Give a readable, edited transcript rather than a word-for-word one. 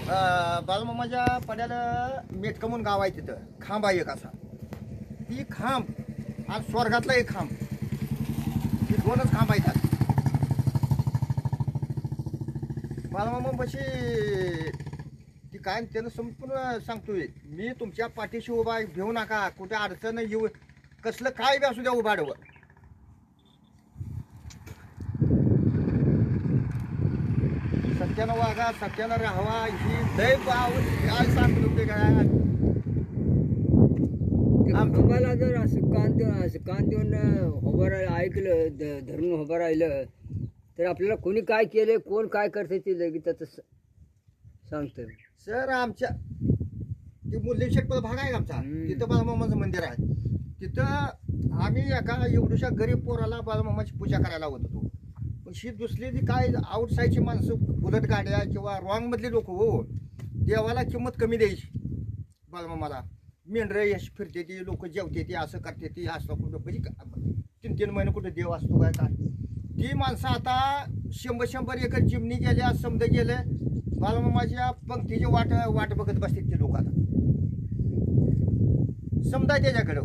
बाळमामाच्या पड्याला मेटका म्हणून गाव आहे तिथं खांब आहे एक असा. ती खांब आणि स्वर्गातला एक खांब, ही दोनच खांब आहेत. बाळमामापाशी ती काय त्यानं संपूर्ण सांगतोय, मी तुमच्या पाठीशी उभा आहे, घेऊ नका, कुठे अडचण येऊ, कसलं काय बी असू द्या उभा आडवं. सत्यानं वागा, सत्यानं राहावा, ही लय काय सांगतो ते काय. आम्हाला जर असं कान देऊन उभं ऐकलं, धरून उभं राहिलं तर आपल्याला कोणी काय केलं, कोण काय करते ते लगेच त्याचं सांगतं. सर आमच्या ती मुल्ली शेटपल भाग आहे आमचा, तिथं बाळमामाचं मंदिर आहे. तिथं आम्ही एका एवढ्याशा गरीब पोराला बाळमामाची पूजा करायला लावत होतो. पण ही दुसरी जी काय आउटसाईडची माणसं, बुलट गाड्या किंवा रॉंग मधली लोक, हो देवाला किंमत कमी द्यायची. बाळमामाला मेंढरं यश फिरते ती, लोक जेवते ती, असं करते ती, असं कुठं म्हणजे 3-3 महिने कुठं देव असतो काय काय. ती माणसं आता 100-100 एकर चिमणी गेल्या, समज गेले, बाळमामाच्या पंक्तीची वाट बघत बसतात ते लोक आता समजा त्याच्याकडं.